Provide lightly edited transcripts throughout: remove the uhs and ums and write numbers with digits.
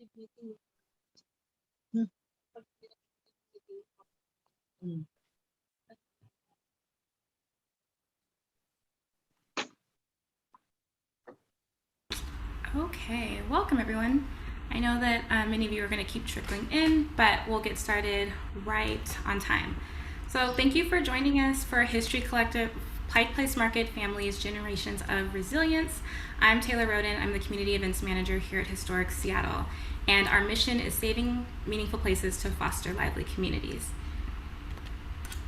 Okay, welcome everyone. I know that many of you are going to keep trickling in, but we'll get started right on time. So thank you for joining us for History Collective Pike Place Market Families Generations of Resilience. I'm Taylor Roden. I'm the Community Events Manager here at Historic Seattle, and our mission is saving meaningful places to foster lively communities.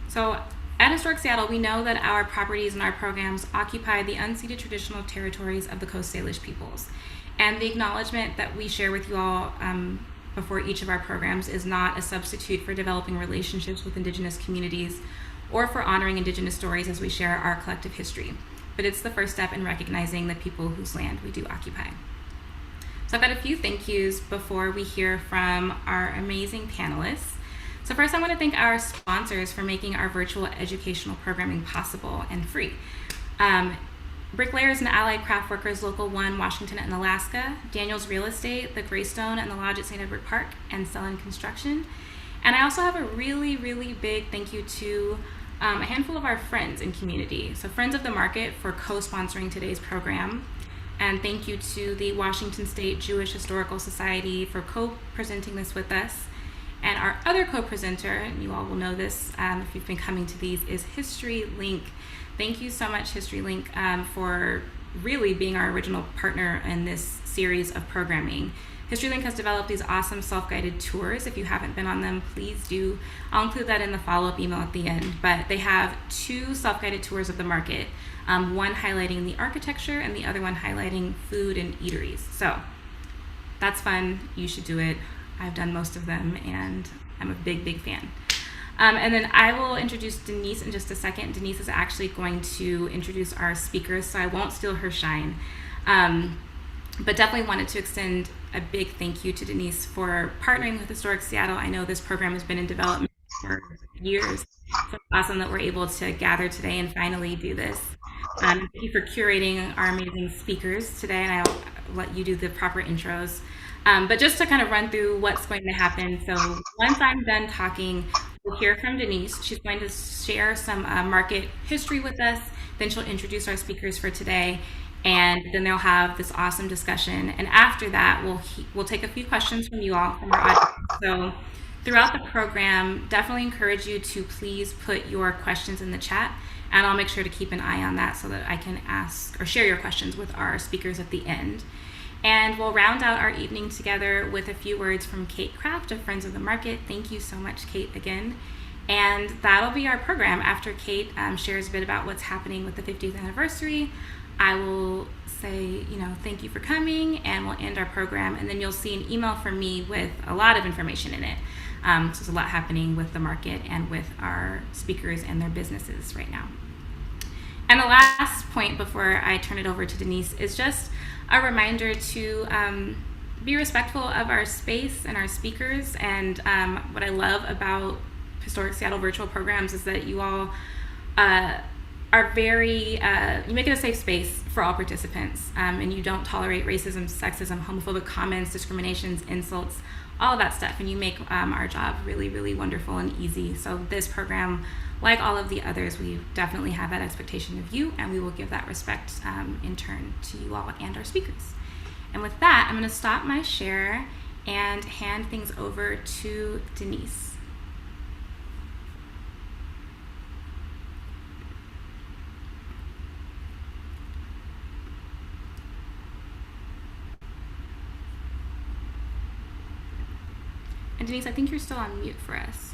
So at Historic Seattle, we know that our properties and our programs occupy the unceded traditional territories of the Coast Salish peoples. And the acknowledgement that we share with you all before each of our programs is not a substitute for developing relationships with Indigenous communities or for honoring Indigenous stories as we share our collective history. But it's the first step in recognizing the people whose land we do occupy. So I've got a few thank yous before we hear from our amazing panelists. So first, I want to thank our sponsors for making our virtual educational programming possible and free. Bricklayers and Allied Craft Workers Local 1, Washington and Alaska, Daniels Real Estate, the Greystone and the Lodge at St. Edward Park, and Sullen Construction. And I also have a really, really big thank you to a handful of our friends and community. So Friends of the Market for co-sponsoring today's program. And thank you to the Washington State Jewish Historical Society for co-presenting this with us. And our other co-presenter, and you all will know this if you've been coming to these, is HistoryLink. Thank you so much, HistoryLink, for really being our original partner in this series of programming. HistoryLink has developed these awesome self-guided tours. If you haven't been on them, please do. I'll include that in the follow-up email at the end. But they have 2 self-guided tours of the market, one highlighting the architecture and the other one highlighting food and eateries. So that's fun. You should do it. I've done most of them, and I'm a big, big fan. And then I will introduce Denise in just a second. Denise is actually going to introduce our speakers, so I won't steal her shine. But definitely wanted to extend a big thank you to Denise for partnering with Historic Seattle. I know this program has been in development for years. So it's awesome that we're able to gather today and finally do this. Thank you for curating our amazing speakers today, and I'll let you do the proper intros. But just to kind of run through what's going to happen. So once I'm done talking, we'll hear from Denise. She's going to share some market history with us. Then she'll introduce our speakers for today. And then they'll have this awesome discussion. And after that, we'll take a few questions from you all, from our audience. So throughout the program, definitely encourage you to please put your questions in the chat. And I'll make sure to keep an eye on that so that I can ask or share your questions with our speakers at the end. And we'll round out our evening together with a few words from Kate Kraft of Friends of the Market. Thank you so much, Kate, again. And that'll be our program. After Kate shares a bit about what's happening with the 50th anniversary, I will say, thank you for coming, and we'll end our program. And then you'll see an email from me with a lot of information in it. So there's a lot happening with the market and with our speakers and their businesses right now. And the last point before I turn it over to Denise is just a reminder to be respectful of our space and our speakers. And what I love about Historic Seattle virtual programs is that you all are very, you make it a safe space for all participants, and you don't tolerate racism, sexism, homophobic comments, discriminations, insults, all of that stuff, and you make our job really, really wonderful and easy. So this program, like all of the others, we definitely have that expectation of you, and we will give that respect in turn to you all and our speakers. And with that, I'm going to stop my share and hand things over to Denise. And Denise, I think you're still on mute for us.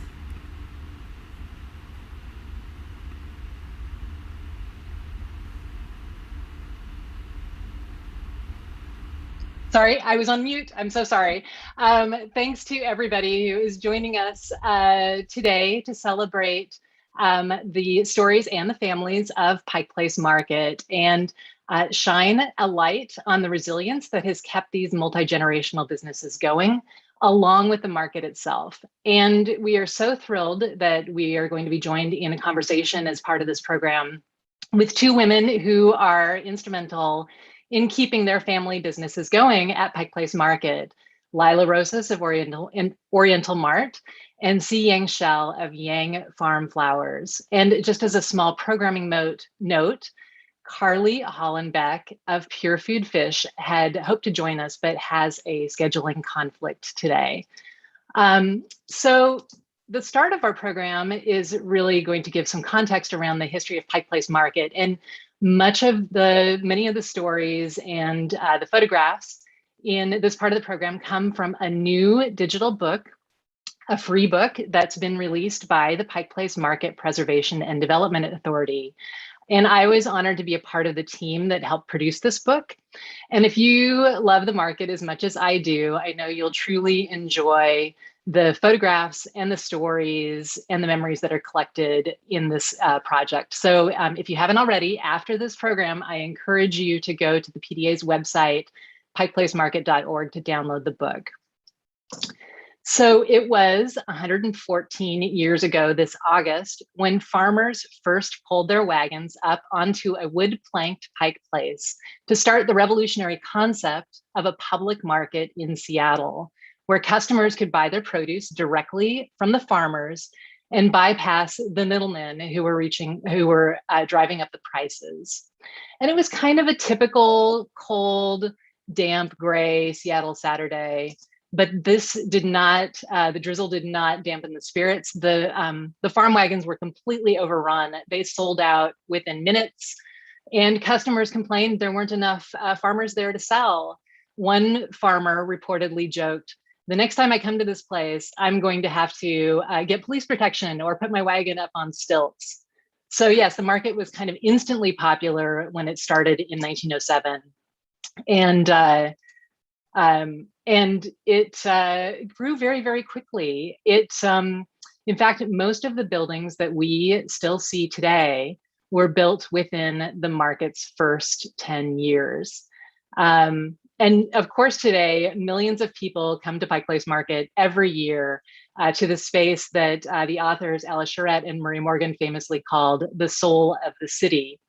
Sorry, I was on mute. I'm so sorry. Thanks to everybody who is joining us today to celebrate the stories and the families of Pike Place Market and shine a light on the resilience that has kept these multi-generational businesses going, along with the market itself. And we are so thrilled that we are going to be joined in a conversation as part of this program with 2 women who are instrumental in keeping their family businesses going at Pike Place Market. Lila Rosas of Oriental Mart, and Si Yang Shell of Yang Farm Flowers. And just as a small programming note, Carlee Hollenbeck of Pure Food Fish had hoped to join us, but has a scheduling conflict today. So the start of our program is really going to give some context around the history of Pike Place Market, and many of the stories and the photographs in this part of the program come from a new digital book, a free book that's been released by the Pike Place Market Preservation and Development Authority. And I was honored to be a part of the team that helped produce this book. And if you love the market as much as I do, I know you'll truly enjoy the photographs and the stories and the memories that are collected in this project. So if you haven't already, after this program, I encourage you to go to the PDA's website, pikeplacemarket.org, to download the book. So it was 114 years ago this August when farmers first pulled their wagons up onto a wood-planked Pike Place to start the revolutionary concept of a public market in Seattle, where customers could buy their produce directly from the farmers and bypass the middlemen who were driving up the prices. And it was kind of a typical cold, damp, gray Seattle Saturday. But this did not, the drizzle did not dampen the spirits. The farm wagons were completely overrun. They sold out within minutes, and customers complained there weren't enough farmers there to sell. One farmer reportedly joked, "The next time I come to this place, I'm going to have to get police protection or put my wagon up on stilts." So yes, the market was kind of instantly popular when it started in 1907. And it grew very, very quickly. In fact, most of the buildings that we still see today were built within the market's first 10 years. And of course, today, millions of people come to Pike Place Market every year to the space that the authors Alice Charette and Murray Morgan famously called the soul of the city.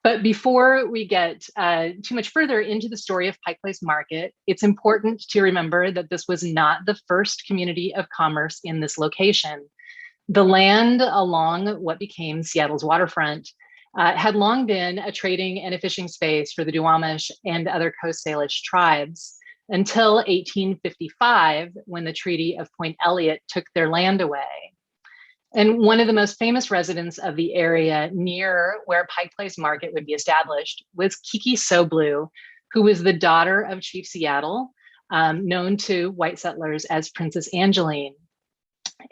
But before we get too much further into the story of Pike Place Market, it's important to remember that this was not the first community of commerce in this location. The land along what became Seattle's waterfront had long been a trading and a fishing space for the Duwamish and other Coast Salish tribes until 1855, when the Treaty of Point Elliott took their land away. And one of the most famous residents of the area near where Pike Place Market would be established was Kiki Soblu, who was the daughter of Chief Seattle, known to white settlers as Princess Angeline.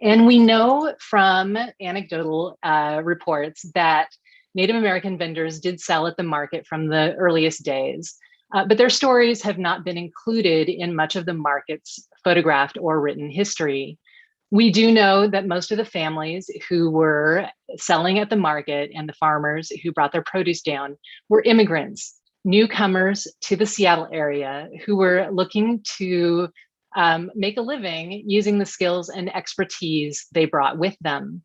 And we know from anecdotal reports that Native American vendors did sell at the market from the earliest days, but their stories have not been included in much of the market's photographed or written history. We do know that most of the families who were selling at the market and the farmers who brought their produce down were immigrants, newcomers to the Seattle area who were looking to make a living using the skills and expertise they brought with them.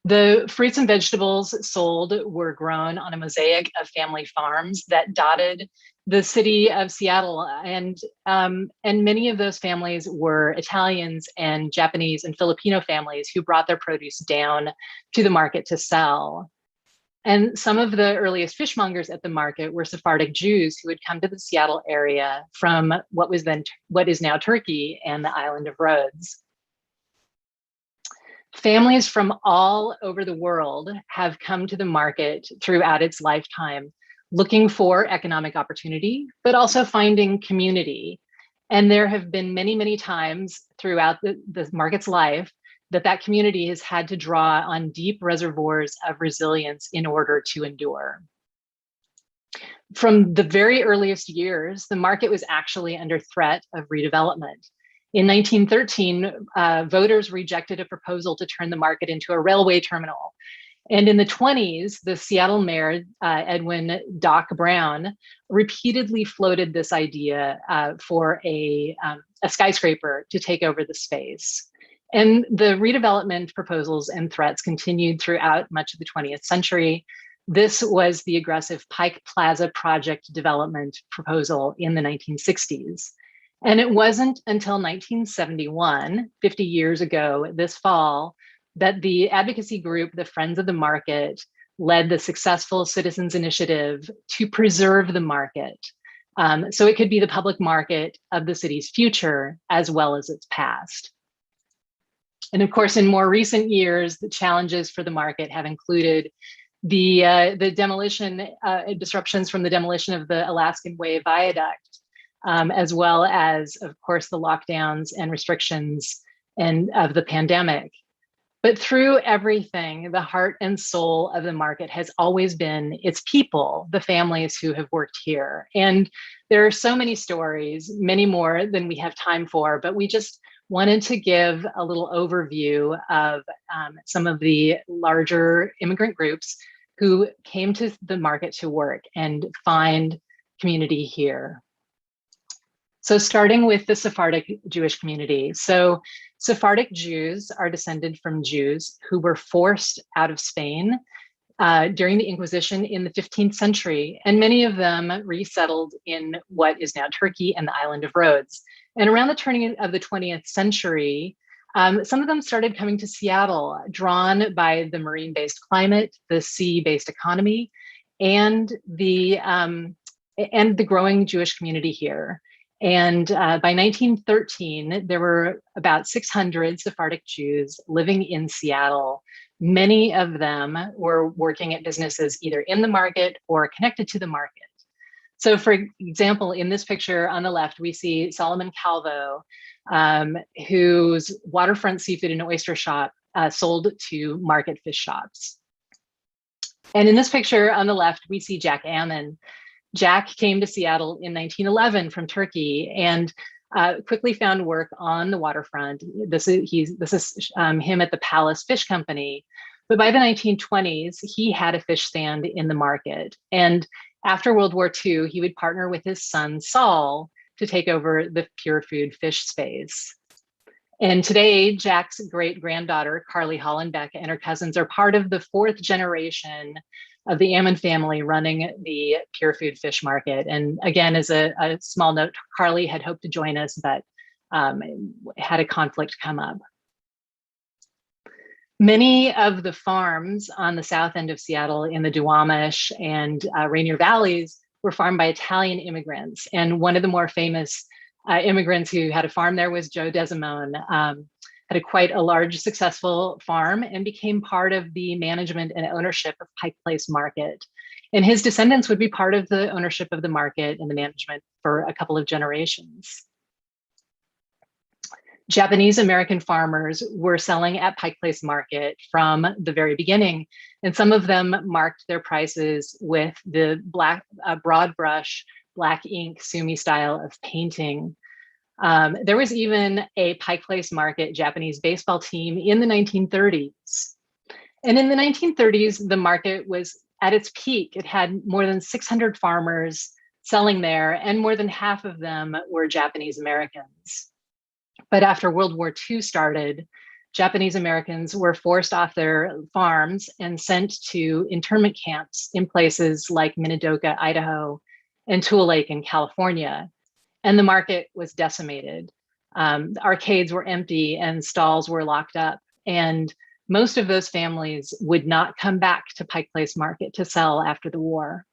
The fruits and vegetables sold were grown on a mosaic of family farms that dotted the city of Seattle, and many of those families were Italians and Japanese and Filipino families who brought their produce down to the market to sell. And some of the earliest fishmongers at the market were Sephardic Jews who had come to the Seattle area from what is now Turkey and the island of Rhodes. Families from all over the world have come to the market throughout its lifetime, looking for economic opportunity, but also finding community. And there have been many, many times throughout the market's life that community has had to draw on deep reservoirs of resilience in order to endure. From the very earliest years, the market was actually under threat of redevelopment. In 1913, voters rejected a proposal to turn the market into a railway terminal. And in the 1920s, the Seattle mayor, Edwin Doc Brown, repeatedly floated this idea for a skyscraper to take over the space. And the redevelopment proposals and threats continued throughout much of the 20th century. This was the aggressive Pike Plaza project development proposal in the 1960s. And it wasn't until 1971, 50 years ago this fall, that the advocacy group, the Friends of the Market, led the successful citizens initiative to preserve the market. So it could be the public market of the city's future as well as its past. And of course, in more recent years, the challenges for the market have included the demolition, disruptions from the demolition of the Alaskan Way Viaduct, as well as, of course, the lockdowns and restrictions of the pandemic. But through everything, the heart and soul of the market has always been its people, the families who have worked here. And there are so many stories, many more than we have time for, but we just wanted to give a little overview of some of the larger immigrant groups who came to the market to work and find community here. So starting with the Sephardic Jewish community. So Sephardic Jews are descended from Jews who were forced out of Spain during the Inquisition in the 15th century, and many of them resettled in what is now Turkey and the island of Rhodes. And around the turning of the 20th century, some of them started coming to Seattle, drawn by the marine-based climate, the sea-based economy, and the growing Jewish community here. And by 1913, there were about 600 Sephardic Jews living in Seattle. Many of them were working at businesses either in the market or connected to the market. So for example, in this picture on the left, we see Solomon Calvo, whose waterfront seafood and oyster shop sold to market fish shops. And in this picture on the left, we see Jack Ammon. Jack came to Seattle in 1911 from Turkey and quickly found work on the waterfront. This is him at the Palace Fish Company. But by the 1920s, he had a fish stand in the market. And after World War II, he would partner with his son, Saul, to take over the pure food fish space. And today, Jack's great-granddaughter, Carlee Hollenbeck, and her cousins are part of the fourth generation of the Ammon family running the pure food fish market. And again, as a small note, Carlee had hoped to join us, but had a conflict come up. Many of the farms on the south end of Seattle in the Duwamish and Rainier Valleys were farmed by Italian immigrants. And one of the more famous immigrants who had a farm there was Joe Desimone. Had quite a large, successful farm and became part of the management and ownership of Pike Place Market. And his descendants would be part of the ownership of the market and the management for a couple of generations. Japanese American farmers were selling at Pike Place Market from the very beginning, and some of them marked their prices with the black broad brush, black ink, sumi style of painting. There was even a Pike Place Market Japanese baseball team in the 1930s. And in the 1930s, the market was at its peak. It had more than 600 farmers selling there, and more than half of them were Japanese Americans. But after World War II started, Japanese Americans were forced off their farms and sent to internment camps in places like Minidoka, Idaho, and Tule Lake in California. And the market was decimated. The arcades were empty and stalls were locked up. And most of those families would not come back to Pike Place Market to sell after the war.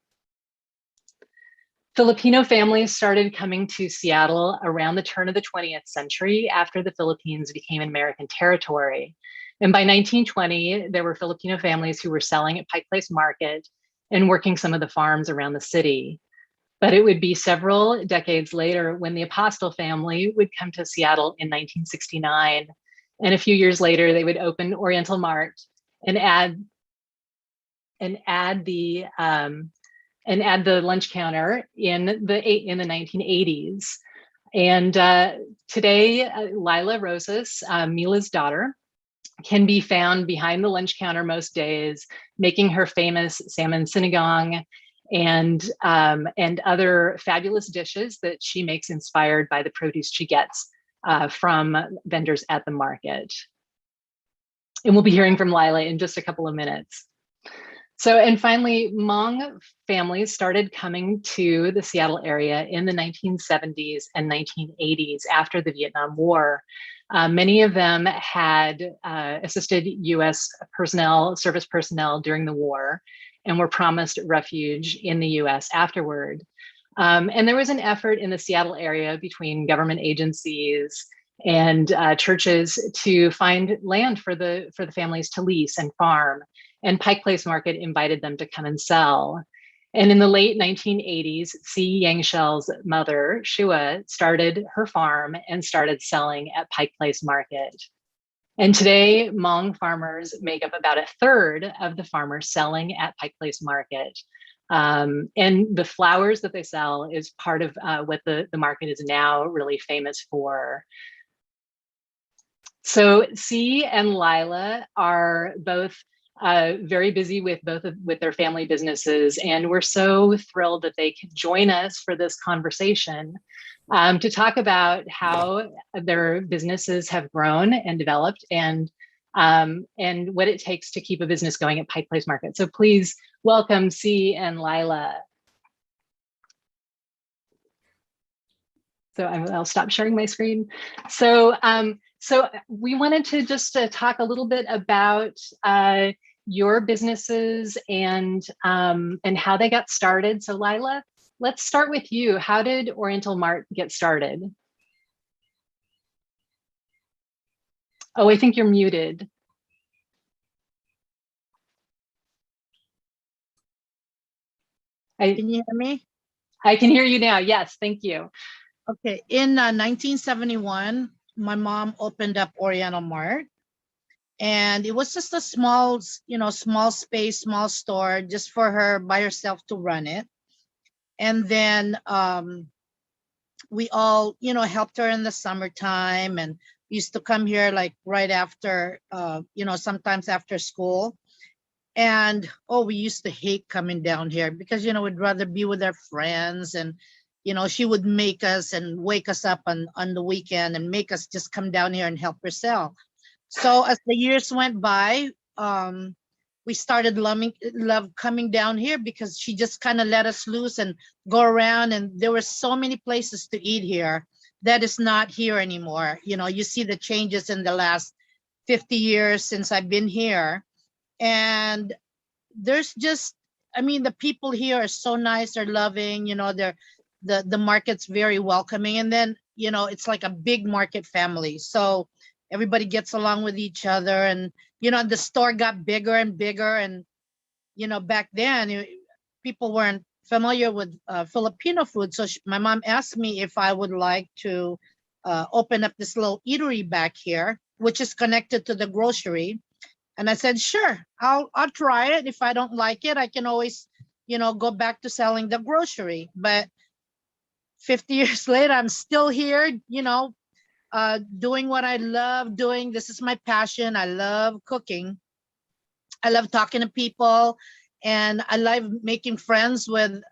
Filipino families started coming to Seattle around the turn of the 20th century after the Philippines became an American territory. And by 1920, there were Filipino families who were selling at Pike Place Market and working some of the farms around the city. But it would be several decades later when the Apostle family would come to Seattle in 1969. And a few years later, they would open Oriental Mart and add the lunch counter in the 1980s. And today, Lila Rosas, Mila's daughter, can be found behind the lunch counter most days, making her famous salmon sinigang and other fabulous dishes that she makes inspired by the produce she gets from vendors at the market. And we'll be hearing from Lila in just a couple of minutes. So, and finally, Hmong families started coming to the Seattle area in the 1970s and 1980s after the Vietnam War. Many of them had assisted US personnel, service personnel during the war, and were promised refuge in the US afterward. And there was an effort in the Seattle area between government agencies and churches to find land for the families to lease and farm. And Pike Place Market invited them to come and sell. And in the late 1980s, C. Yangshel's mother, Shua, started her farm and started selling at Pike Place Market. And today, Hmong farmers make up about a third of the farmers selling at Pike Place Market. And the flowers that they sell is part of what the market is now really famous for. So C and Lila are both very busy with with their family businesses, and we're so thrilled that they could join us for this conversation to talk about how their businesses have grown and developed, and what it takes to keep a business going at Pike Place Market. So please welcome C and Lila. So I'll stop sharing my screen. So so we wanted to just talk a little bit about your businesses and how they got started. So Lila, let's start with you. How did Oriental Mart get started? Oh, I think you're muted. Can you hear me? I can hear you now. Yes, thank you. Okay, in 1971, my mom opened up Oriental Mart, and it was just a small, small space, small store just for her by herself to run it. And then we all, helped her in the summertime, and used to come here like right after, sometimes after school. And we used to hate coming down here because, we'd rather be with our friends, and she would make us and wake us up on the weekend and make us just come down here and help her sell. So as the years went by, we started love coming down here because she just kind of let us loose and go around. And there were so many places to eat here that is not here anymore. You see the changes in the last 50 years since I've been here. And there's just, the people here are so nice, they're loving, the market's very welcoming. And then, it's like a big market family. So everybody gets along with each other, and, the store got bigger and bigger. And, back then people weren't familiar with Filipino food. So my mom asked me if I would like to open up this little eatery back here, which is connected to the grocery. And I said, sure, I'll try it. If I don't like it, I can always, go back to selling the grocery. But 50 years later, I'm still here, doing what I love doing. This is my passion. I love cooking. I love talking to people, and I love making friends with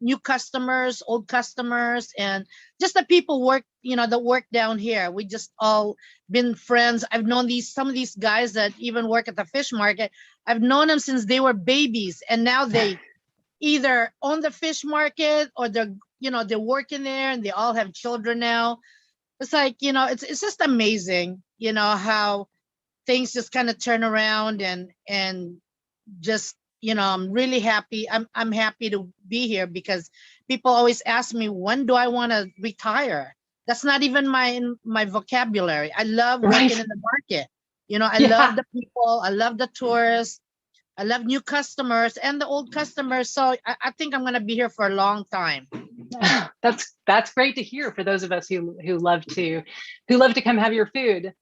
new customers, old customers, and just the people that work down here. We just all been friends. I've known some of these guys that even work at the fish market. I've known them since they were babies, and now they either own the fish market or they're working there, and they all have children now. It's like, it's just amazing, how things just kind of turn around, and just, I'm really happy. I'm happy to be here because people always ask me, when do I want to retire? That's not even my vocabulary. I love working in the market. I love the people. I love the tourists. I love new customers and the old customers. So I think I'm going to be here for a long time. That's great to hear for those of us who love to come have your food.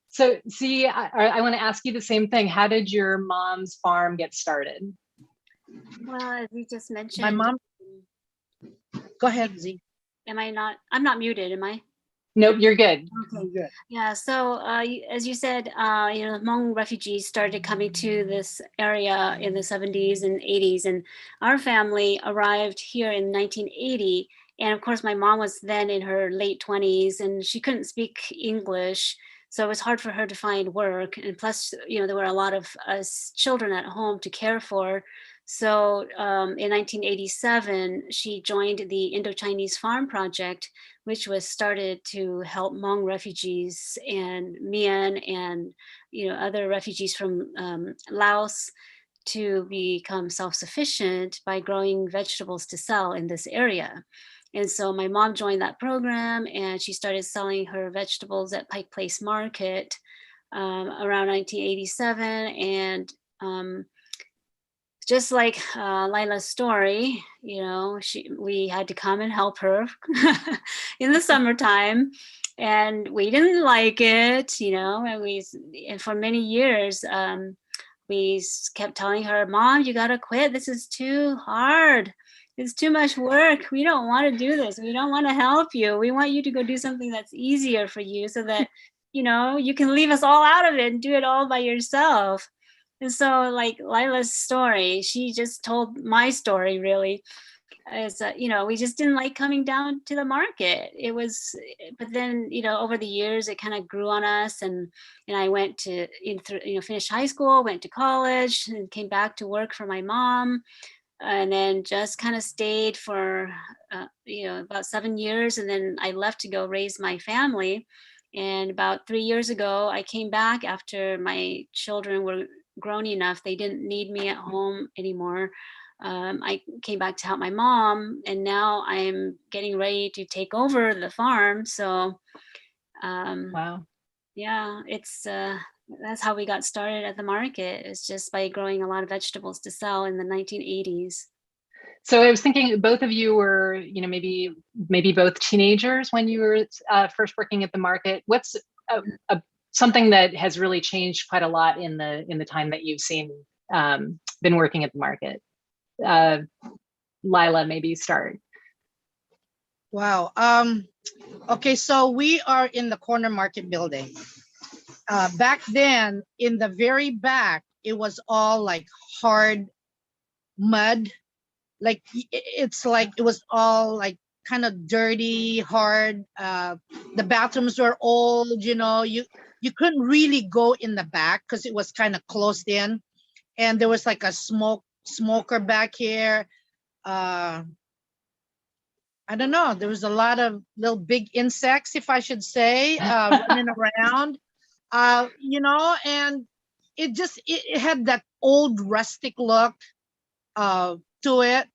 So, see, I want to ask you the same thing. How did your mom's farm get started? Well, as you just mentioned, My mom. Go ahead, Z. I'm not muted, am I? Nope, you're good. Okay, good. Yeah, so as you said, Hmong refugees started coming to this area in the 70s and 80s, and our family arrived here in 1980. And of course, my mom was then in her late 20s, and she couldn't speak English. So it was hard for her to find work. And plus, there were a lot of us children at home to care for. So in 1987, she joined the Indo-Chinese Farm Project, which was started to help Hmong refugees and Mien and other refugees from Laos to become self-sufficient by growing vegetables to sell in this area. And so my mom joined that program, and she started selling her vegetables at Pike Place Market around 1987. And just like Lila's story, we had to come and help her in the summertime, and we didn't like it, and for many years, we kept telling her, Mom, you gotta quit. This is too hard. It's too much work. We don't want to do this. We don't want to help you. We want you to go do something that's easier for you so that, you can leave us all out of it and do it all by yourself. And so like Lila's story, she just told my story really. Is we just didn't like coming down to the market. But then, over the years, it kind of grew on us. And I went to, finished high school, went to college, and came back to work for my mom. And then just kind of stayed for, about 7 years. And then I left to go raise my family. And about 3 years ago, I came back after my children were grown enough. They didn't need me at home anymore. I came back to help my mom, and now I'm getting ready to take over the farm. So, Wow. Yeah, that's how we got started at the market. It's just by growing a lot of vegetables to sell in the 1980s. So I was thinking both of you were, maybe both teenagers when you were first working at the market. What's something that has really changed quite a lot in the time that you've been working at the market? Lila, maybe start. Wow. Okay, so we are in the corner market building. Back then, in the very back, it was all like hard mud. Like it's like it was all like kind of dirty, hard. The bathrooms were old. You couldn't really go in the back because it was kind of closed in, and there was like a smoker back here. I don't know. There was a lot of little big insects, if I should say, running around. And it had that old rustic look to it.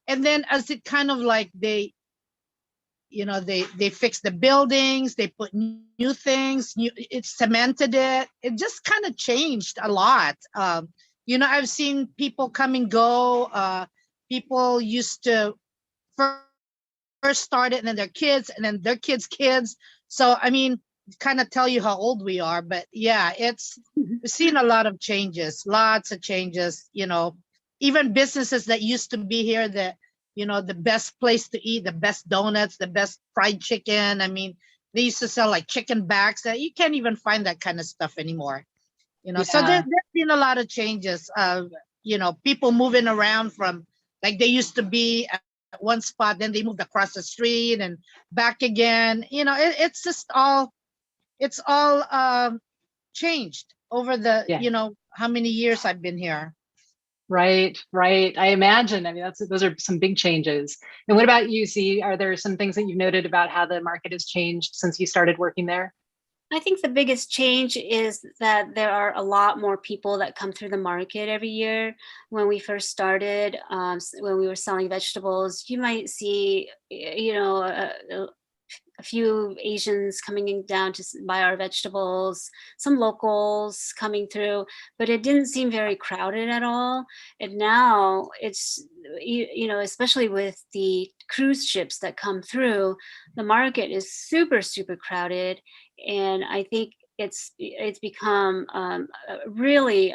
And then as it kind of like they fixed the buildings, they put new things, it cemented it. It just kind of changed a lot. I've seen people come and go. People used to first start it, and then their kids, and then their kids. So, I mean, kind of tell you how old we are. But yeah, we've seen a lot of changes, lots of changes. Even businesses that used to be here that, the best place to eat, the best donuts, the best fried chicken. I mean, they used to sell like chicken backs. That you can't even find that kind of stuff anymore. Yeah. So there's been a lot of changes. People moving around from, like, they used to be at one spot, then they moved across the street and back again. It's just all changed over the how many years I've been here. Right. I imagine. I mean, those are some big changes. And what about you, Z? Are there some things that you've noted about how the market has changed since you started working there? I think the biggest change is that there are a lot more people that come through the market every year. When we first started, when we were selling vegetables, you might see, a few Asians coming down to buy our vegetables, some locals coming through, but it didn't seem very crowded at all. And now it's, especially with the cruise ships that come through, the market is super, super crowded. And I think it's become really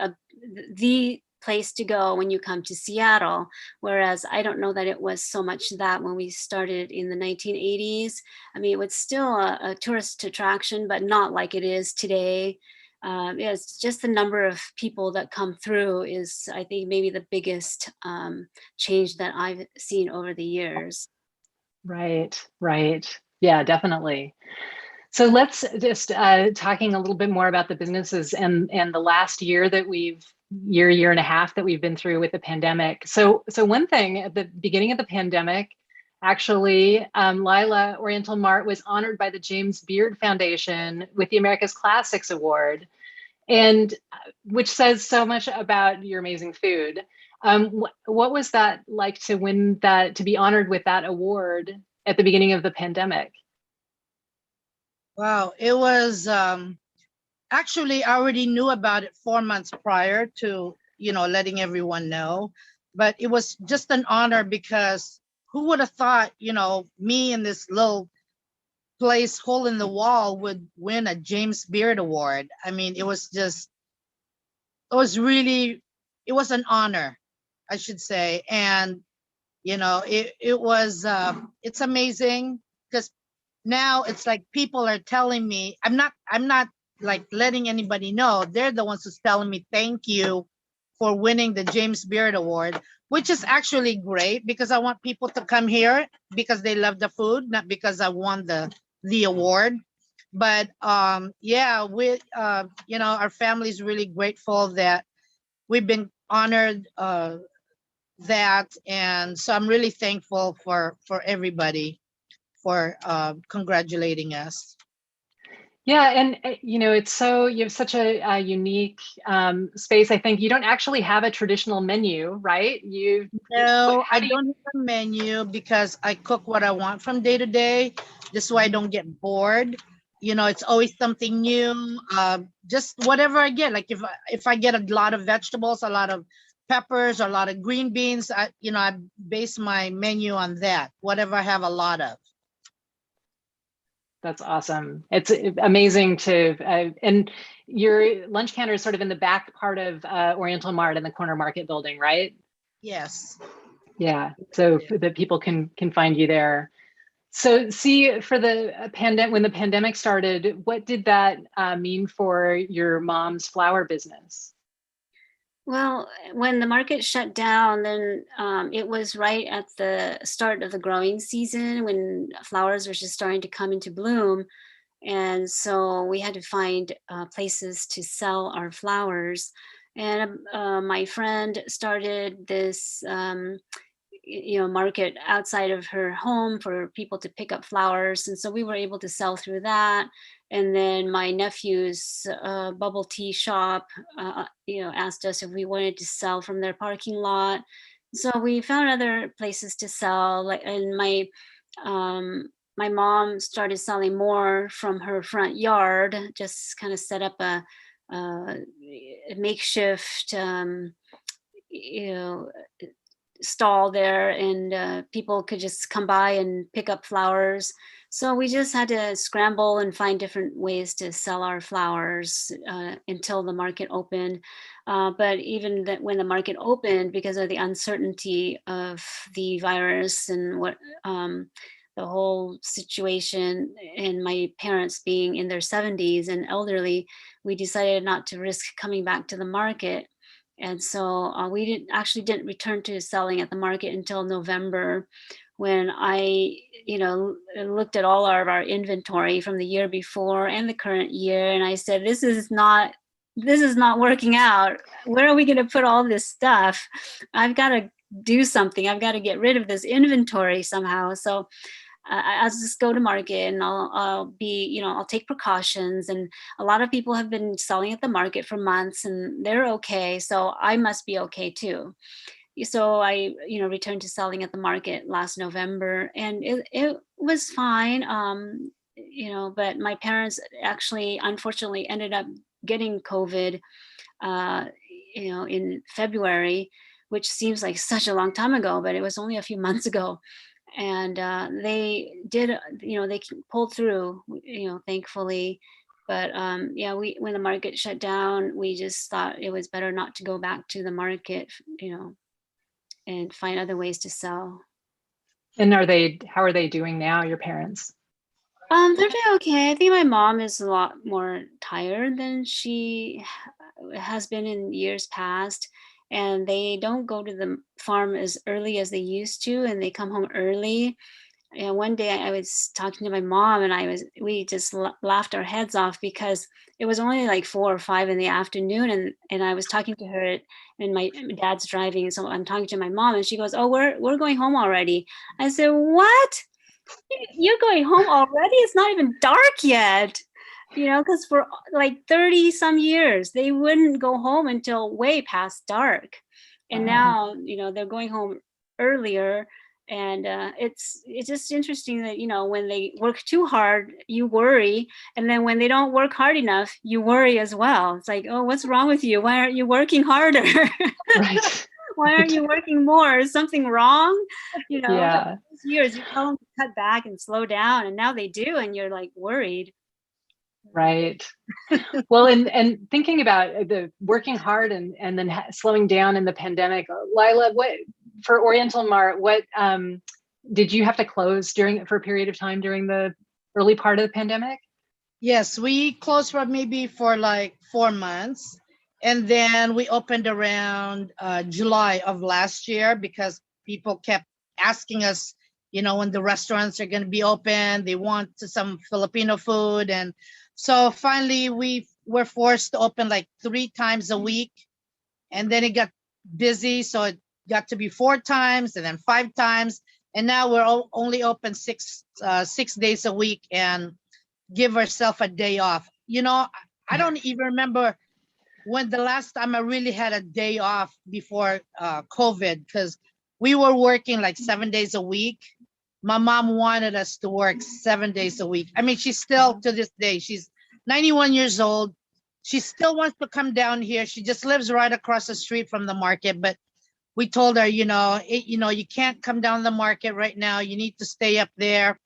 the place to go when you come to Seattle, whereas I don't know that it was so much that when we started in the 1980s. I mean, it was still a tourist attraction, but not like it is today. It's just the number of people that come through is, I think, maybe the biggest change that I've seen over the years. Right. Yeah, definitely. So let's just talking a little bit more about the businesses and the last year that year and a half that we've been through with the pandemic. So one thing at the beginning of the pandemic, actually, Lila Oriental Mart was honored by the James Beard Foundation with the America's Classics Award, and which says so much about your amazing food. What was that like to win that, to be honored with that award at the beginning of the pandemic? Wow, it was actually I already knew about it 4 months prior to, letting everyone know. But it was just an honor because who would have thought, me in this little place, hole in the wall, would win a James Beard Award. I mean, it was an honor, I should say. And, it's amazing because now it's like people are telling me, I'm not like letting anybody know. They're the ones who's telling me thank you for winning the James Beard Award, which is actually great because I want people to come here because they love the food, not because I won the award. But our family is really grateful that we've been honored that, and so I'm really thankful for everybody for congratulating us. Yeah, and it's so, you have such a unique space. I think you don't actually have a traditional menu, right? No, I don't have a menu because I cook what I want from day to day, just so I don't get bored. It's always something new. Just whatever I get. Like if I get a lot of vegetables, a lot of peppers, a lot of green beans, I base my menu on that. Whatever I have a lot of. That's awesome. It's amazing and your lunch counter is sort of in the back part of Oriental Mart in the corner market building, right? Yes. Yeah, so that people can find you there. So see, for the when the pandemic started, what did that mean for your mom's flower business? Well, when the market shut down, then it was right at the start of the growing season when flowers were just starting to come into bloom. And so we had to find places to sell our flowers. And my friend started this market outside of her home for people to pick up flowers, and so we were able to sell through that. And then my nephew's bubble tea shop asked us if we wanted to sell from their parking lot, so we found other places to sell. And my mom started selling more from her front yard, just kind of set up a makeshift you know stall there, and people could just come by and pick up flowers. So we just had to scramble and find different ways to sell our flowers until the market opened. But even when the market opened, because of the uncertainty of the virus and what the whole situation, and my parents being in their 70s and elderly, we decided not to risk coming back to the market. And so we didn't return to selling at the market until November, when I, looked at all of our inventory from the year before and the current year, and I said, this is not working out. Where are we going to put all this stuff? I've got to do something. I've got to get rid of this inventory somehow. So I'll just go to market, and I'll take precautions. And a lot of people have been selling at the market for months and they're okay. So I must be okay too. So I, returned to selling at the market last November, and it was fine. But my parents actually, unfortunately, ended up getting COVID, in February, which seems like such a long time ago, but it was only a few months ago. And they did, they pulled through, thankfully. But when the market shut down, we just thought it was better not to go back to the market, and find other ways to sell. And how are they doing now, your parents? They're doing okay. I think my mom is a lot more tired than she has been in years past, and they don't go to the farm as early as they used to, and they come home early. one day I was talking to my mom, and we just laughed our heads off because it was only like 4 or 5 in the afternoon, and I was talking to her, and my dad's driving, so I'm talking to my mom, and she goes, "Oh, we're going home already." I said, "What? You're going home already? It's not even dark yet." Because for like 30 some years, they wouldn't go home until way past dark. And now, they're going home earlier. And it's just interesting that, when they work too hard, you worry. And then when they don't work hard enough, you worry as well. It's like, oh, what's wrong with you? Why aren't you working harder? Right. Why aren't you working more? Is something wrong? Yeah. These years you tell them to cut back and slow down, and now they do, and you're like worried. Right. Well, and thinking about the working hard and then slowing down in the pandemic, Lila, what for Oriental Mart, what did you have to close for a period of time during the early part of the pandemic? Yes, we closed for like 4 months, and then we opened around July of last year because people kept asking us, when the restaurants are going to be open. They want some Filipino food, and so finally we were forced to open like 3 times a week, and then it got busy, so it got to be 4 times and then 5 times, and now we're only open 6 days a week and give ourselves a day off. I don't even remember when the last time I really had a day off before COVID, because we were working like 7 days a week. My mom wanted us to work 7 days a week. I mean, she's still to this day, she's 91 years old. She still wants to come down here. She just lives right across the street from the market. But we told her, you can't come down the market right now. You need to stay up there.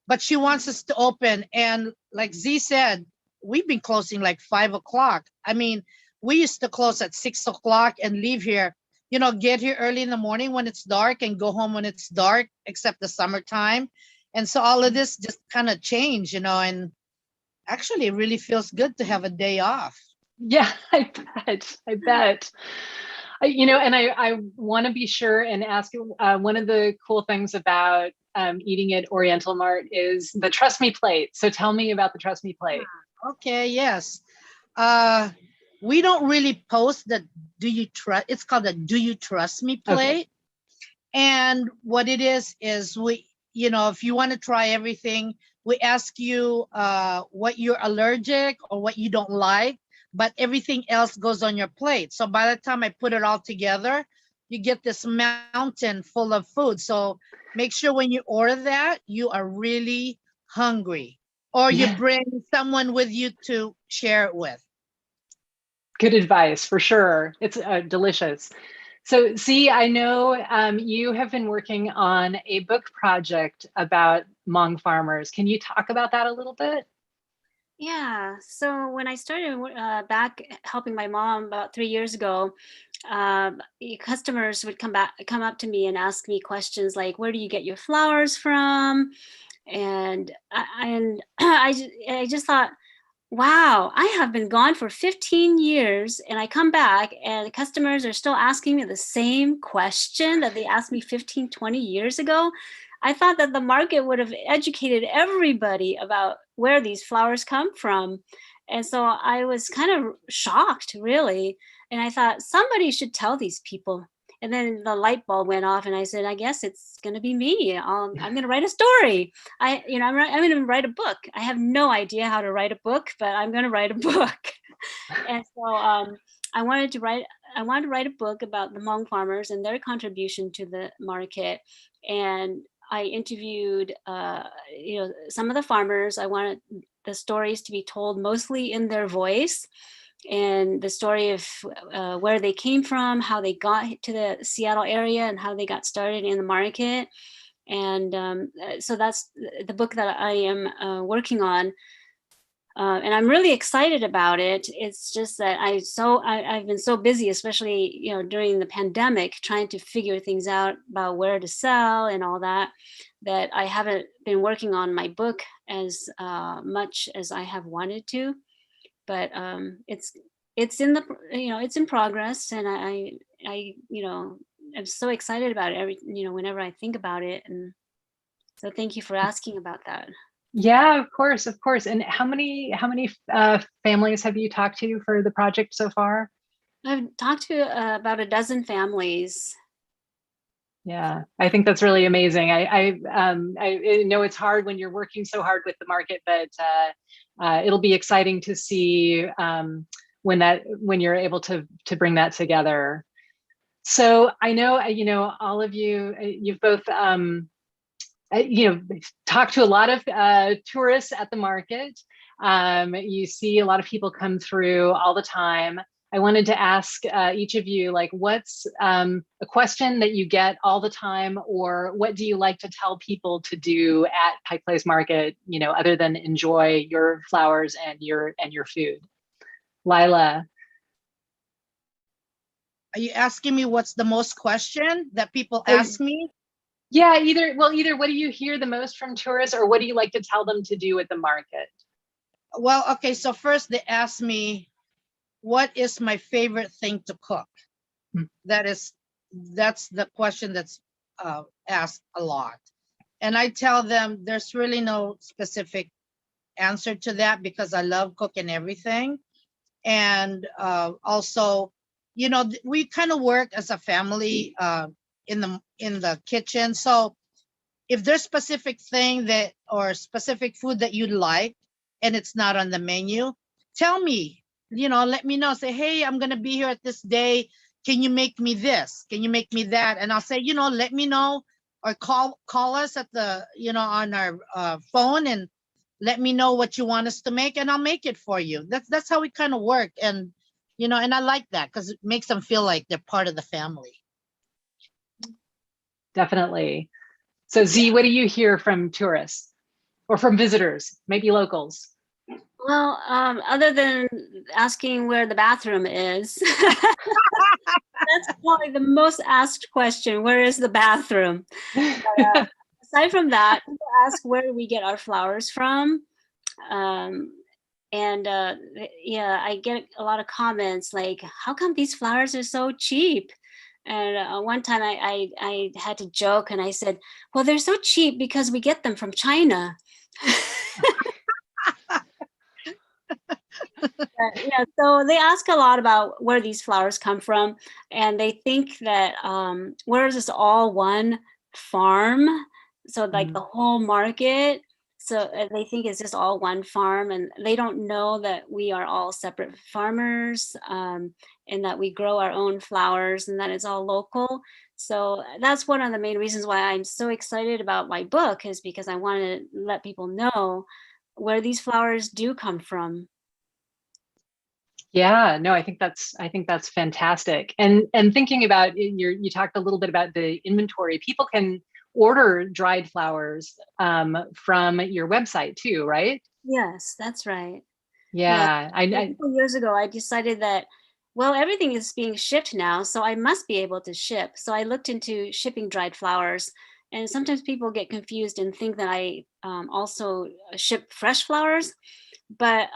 But she wants us to open. And like Z said, we've been closing like 5 o'clock. I mean, we used to close at 6 o'clock and leave here, get here early in the morning when it's dark and go home when it's dark, except the summertime. And so all of this just kind of changed, and actually it really feels good to have a day off. Yeah, I bet. And I want to be sure and ask you, one of the cool things about eating at Oriental Mart is the Trust Me plate. So tell me about the Trust Me plate. Okay, yes. We don't really post the it's called the Do You Trust Me plate. Okay. And what it is we, if you want to try everything, we ask you what you're allergic or what you don't like, but everything else goes on your plate. So by the time I put it all together, you get this mountain full of food. So make sure when you order that, you are really hungry, or you bring someone with you to share it with. Good advice, for sure. It's delicious. So, Z, I know you have been working on a book project about Hmong farmers. Can you talk about that a little bit? Yeah. So when I started back helping my mom about 3 years ago, customers would come up to me and ask me questions like, "Where do you get your flowers from?" And I just thought, wow, I have been gone for 15 years and I come back and customers are still asking me the same question that they asked me 15, 20 years ago. I thought that the market would have educated everybody about where these flowers come from. And so I was kind of shocked, really. And I thought somebody should tell these people. And then the light bulb went off, and I said, I guess it's going to be me. I'm going to write a story. I'm going to write a book. I have no idea how to write a book, but I'm going to write a book. And so I wanted to write a book about the Hmong farmers and their contribution to the market. And I interviewed, some of the farmers. I wanted the stories to be told mostly in their voice, and the story of where they came from, how they got to the Seattle area, and how they got started in the market. And so that's the book that I am working on. And I'm really excited about it. It's just that I've been so busy, especially during the pandemic, trying to figure things out about where to sell and all that I haven't been working on my book as much as I have wanted to. But it's in the it's in progress, and I I'm so excited about it whenever I think about it. And So thank you for asking about that. Yeah, of course, of course. And how many families have you talked to for the project so far? I've talked to about a dozen families. Yeah, I think that's really amazing. I know it's hard when you're working so hard with the market, but it'll be exciting to see when you're able to bring that together. So I know all of you, you've both talked to a lot of tourists at the market. You see a lot of people come through all the time. I wanted to ask each of you, like, what's a question that you get all the time, or what do you like to tell people to do at Pike Place Market, other than enjoy your flowers and your food? Lila. Are you asking me what's the most question that people ask me? Yeah, either what do you hear the most from tourists, or what do you like to tell them to do at the market? Well, okay, so first they ask me, what is my favorite thing to cook? That's the question that's asked a lot. And I tell them there's really no specific answer to that, because I love cooking everything. And also, we kind of work as a family in the kitchen. So if there's specific thing or specific food that you like and it's not on the menu, tell me, let me know. Say, hey, I'm going to be here at this day. Can you make me this? Can you make me that? And I'll say, let me know, or call us at the, on our phone, and let me know what you want us to make, and I'll make it for you. That's how we kind of work. And, and I like that because it makes them feel like they're part of the family. Definitely. So Z, what do you hear from tourists or from visitors, maybe locals? Well, other than asking where the bathroom is, that's probably the most asked question. Where is the bathroom? But, aside from that, people ask where we get our flowers from. Yeah, I get a lot of comments like, how come these flowers are so cheap? And one time I had to joke, and I said, well, they're so cheap because we get them from China. Yeah, so they ask a lot about where these flowers come from, and they think that where is this all one farm? So like the whole market. So they think it's just all one farm, and they don't know that we are all separate farmers, and that we grow our own flowers, and that it's all local. So that's one of the main reasons why I'm so excited about my book, is because I want to let people know where these flowers do come from. Yeah, no, I think that's fantastic. And thinking about you talked a little bit about the inventory. People can order dried flowers from your website too, right? Yes, that's right. Yeah, a couple years ago, I decided that, well, everything is being shipped now, so I must be able to ship. So I looked into shipping dried flowers, and sometimes people get confused and think that I also ship fresh flowers. But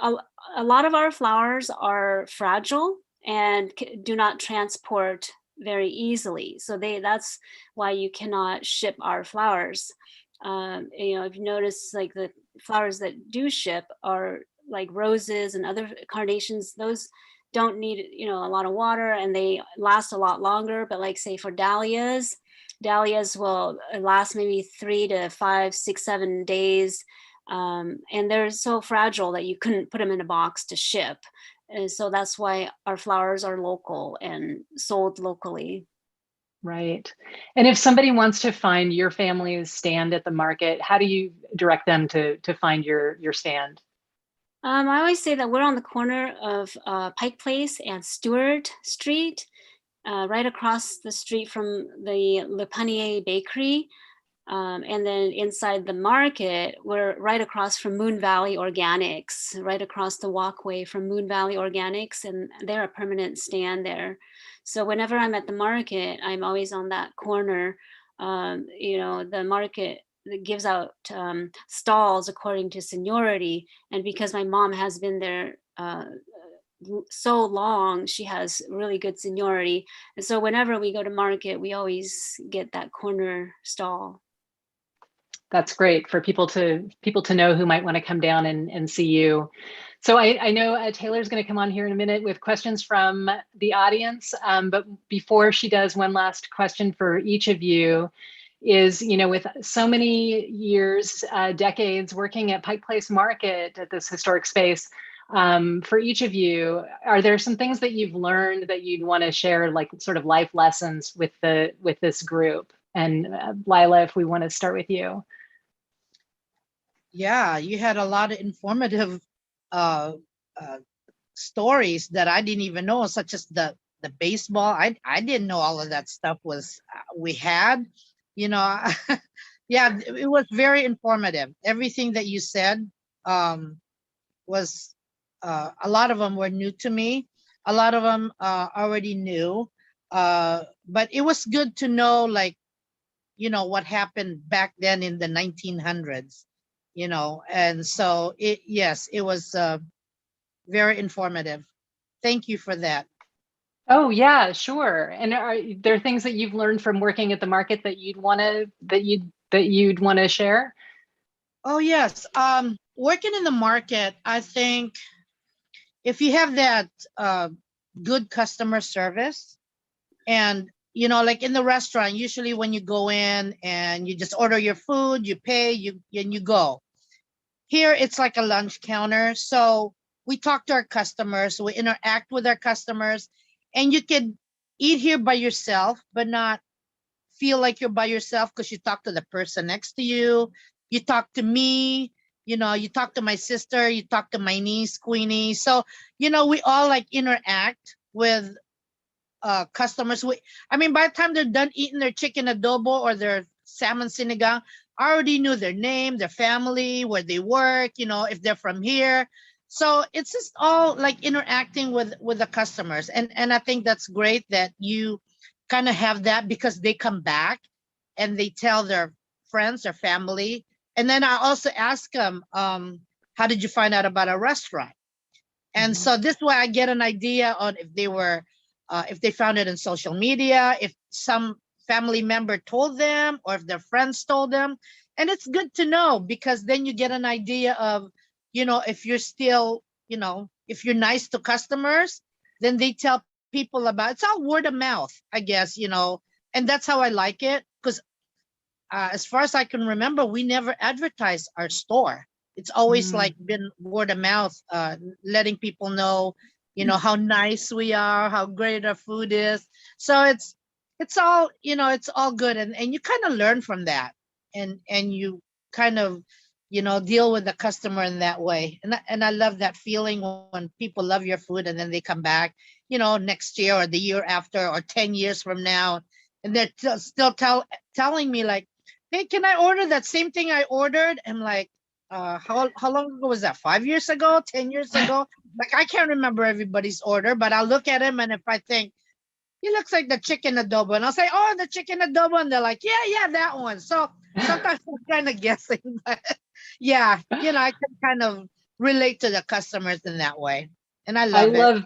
a lot of our flowers are fragile and do not transport very easily. So that's why you cannot ship our flowers. If you notice, like the flowers that do ship are like roses and other carnations. Those don't need a lot of water, and they last a lot longer. But like, say, for dahlias will last maybe 3 to 5, 6, 7 days. And they're so fragile that you couldn't put them in a box to ship. And so that's why our flowers are local and sold locally. Right. And if somebody wants to find your family's stand at the market, how do you direct them to find your stand? I always say that we're on the corner of Pike Place and Stewart Street, right across the street from the Le Panier Bakery. And then inside the market, we're right across from Moon Valley Organics, right across the walkway from Moon Valley Organics, and they're a permanent stand there. So whenever I'm at the market, I'm always on that corner. The market gives out stalls according to seniority, and because my mom has been there so long, she has really good seniority, and so whenever we go to market, we always get that corner stall. That's great for people to know who might want to come down and see you. So I know Taylor's going to come on here in a minute with questions from the audience. But before she does, one last question for each of you is, with so many years, decades working at Pike Place Market at this historic space, for each of you, are there some things that you've learned that you'd want to share, like sort of life lessons with this group? And Lila, if we want to start with you. Yeah, you had a lot of informative stories that I didn't even know, such as the baseball. I didn't know all of that stuff was we had, yeah, it was very informative. Everything that you said was a lot of them were new to me. A lot of them already knew, but it was good to know, like, what happened back then in the 1900s, and so it was very informative. Thank you for that. Oh yeah, sure. And are there things that you've learned from working at the market that you'd want to share? Oh yes, working in the market, I think if you have that good customer service, and like in the restaurant, usually when you go in and you just order your food, you pay, and you go. Here it's like a lunch counter, so we talk to our customers, we interact with our customers, and you can eat here by yourself but not feel like you're by yourself, because you talk to the person next to you, you talk to me, you talk to my sister, you talk to my niece Queenie. So we all like interact with customers. I mean, by the time they're done eating their chicken adobo or their salmon sinigang, I already knew their name, their family, where they work, if they're from here. So it's just all like interacting with the customers, and I think that's great that you kind of have that, because they come back and they tell their friends or family. And then I also ask them, how did you find out about a restaurant? And so this way I get an idea on if they found it in social media, if some family member told them, or if their friends told them. And it's good to know, because then you get an idea of, if you're still, if you're nice to customers, then they tell people about it's all word of mouth, I guess, and that's how I like it, because as far as I can remember, we never advertised our store. It's always like been word of mouth, letting people know, how nice we are, how great our food is. So it's all, it's all good, and you kind of learn from that, and you kind of, deal with the customer in that way. And I love that feeling when people love your food and then they come back, next year or the year after or 10 years from now, and they're still telling me like, hey, can I order that same thing I ordered? I'm like, how long ago was that? 5 years ago, 10 years ago? Like, I can't remember everybody's order, but I'll look at him, and if I think he looks like the chicken adobo, and I'll say, oh, the chicken adobo, and they're like, yeah, that one. So sometimes I'm kind of guessing, but yeah, I can kind of relate to the customers in that way, and I love it.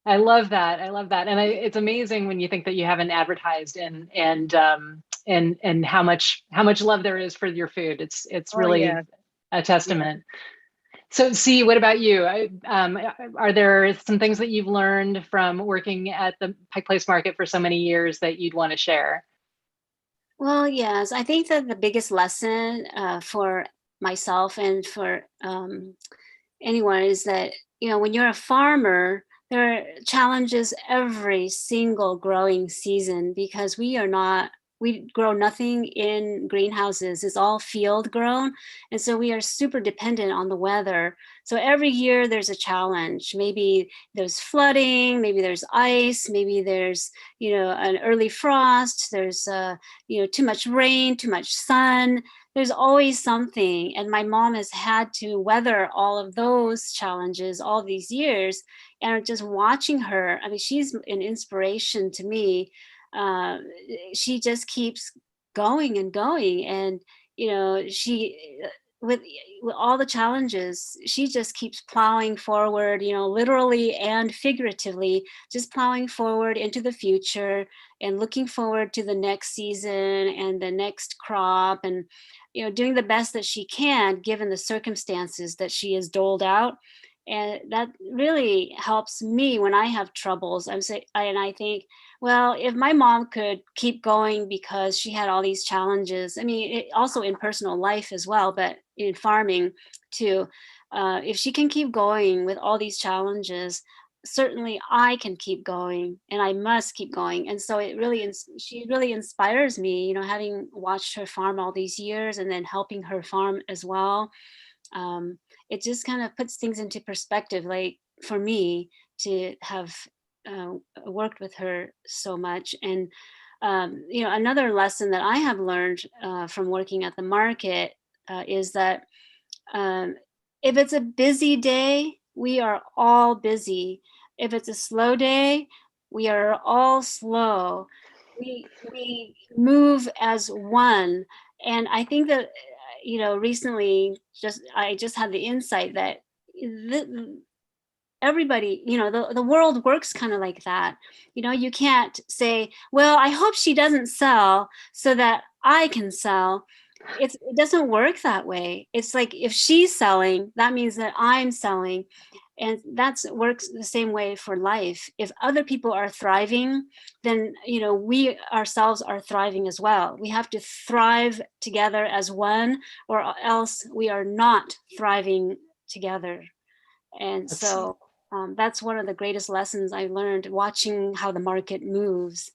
I love that. And it's amazing when you think that you haven't advertised and how much love there is for your food. It's really a testament. Yeah. So, C, what about you? Are there some things that you've learned from working at the Pike Place Market for so many years that you'd want to share? Well, yes, I think that the biggest lesson for myself and for anyone is that, when you're a farmer, there are challenges every single growing season, because we grow nothing in greenhouses. It's all field grown. And so we are super dependent on the weather. So every year there's a challenge. Maybe there's flooding, maybe there's ice, maybe there's, an early frost, there's, too much rain, too much sun. There's always something. And my mom has had to weather all of those challenges all these years. And just watching her, I mean, she's an inspiration to me. She just keeps going and going, and she with all the challenges, she just keeps plowing forward, literally and figuratively, just plowing forward into the future and looking forward to the next season and the next crop. And doing the best that she can given the circumstances that she is doled out. And that really helps me when I have troubles. And I think, well, if my mom could keep going because she had all these challenges, I mean, also in personal life as well, but in farming too, if she can keep going with all these challenges, certainly I can keep going, and I must keep going. And so she really inspires me, having watched her farm all these years and then helping her farm as well. It just kind of puts things into perspective, like for me to have worked with her so much. And another lesson that I have learned from working at the market is that if it's a busy day, we are all busy. If it's a slow day, we are all slow. We move as one. And I think that recently I just had the insight that everybody, the world works kind of like that. You can't say, well, I hope she doesn't sell so that I can sell. It doesn't work that way. It's like, if she's selling, that means that I'm selling. And that works the same way for life. If other people are thriving, then we ourselves are thriving as well. We have to thrive together as one, or else we are not thriving together. And so that's one of the greatest lessons I learned watching how the market moves.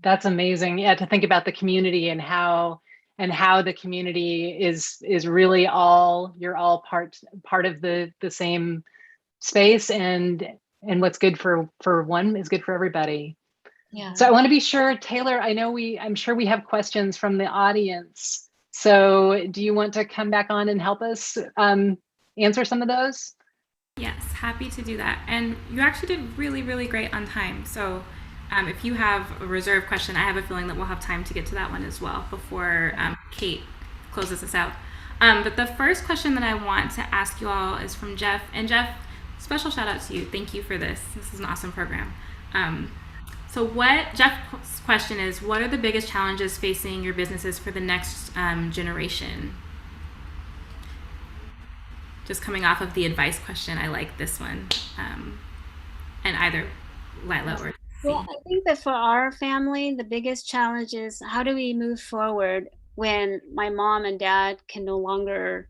That's amazing. Yeah, to think about the community and how the community is really you're all part of the same space, and what's good for one is good for everybody. Yeah. So I want to be sure, Taylor, I'm sure we have questions from the audience. So do you want to come back on and help us answer some of those? Yes, happy to do that. And you actually did really, really great on time. So if you have a reserve question, I have a feeling that we'll have time to get to that one as well before Kate closes us out. But the first question that I want to ask you all is from Jeff. And Jeff, special shout out to you. Thank you for this. This is an awesome program. So Jeff's question is, what are the biggest challenges facing your businesses for the next generation? Just coming off of the advice question, I like this one. And either Lila or... Well, I think that for our family, the biggest challenge is, how do we move forward when my mom and dad can no longer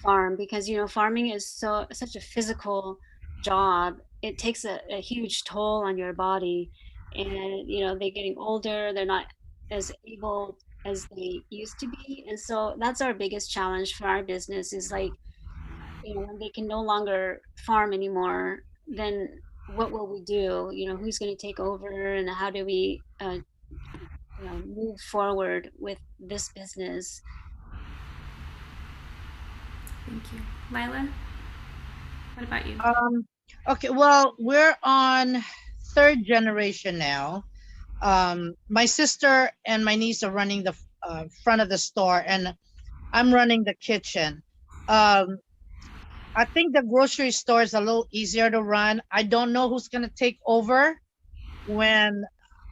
farm? Because farming is such a physical job. It takes a huge toll on your body, and they're getting older. They're not as able as they used to be, and so that's our biggest challenge for our business. Is like, when they can no longer farm anymore, then what will we do? Who's going to take over, and how do we move forward with this business? Thank you. Lila, what about you? Okay, well, we're on third generation now. My sister and my niece are running the front of the store, and I'm running the kitchen. I think the grocery store is a little easier to run. I don't know who's going to take over when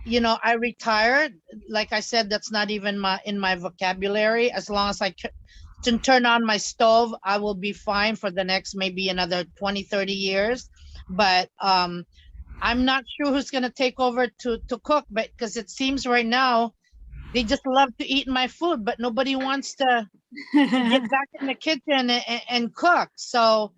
I retire. Like I said, that's not even in my vocabulary. As long as I can turn on my stove, I will be fine for the next maybe another 20-30 years. But I'm not sure who's going to take over to cook, but because it seems right now they just love to eat my food, but nobody wants to get back in the kitchen and cook. So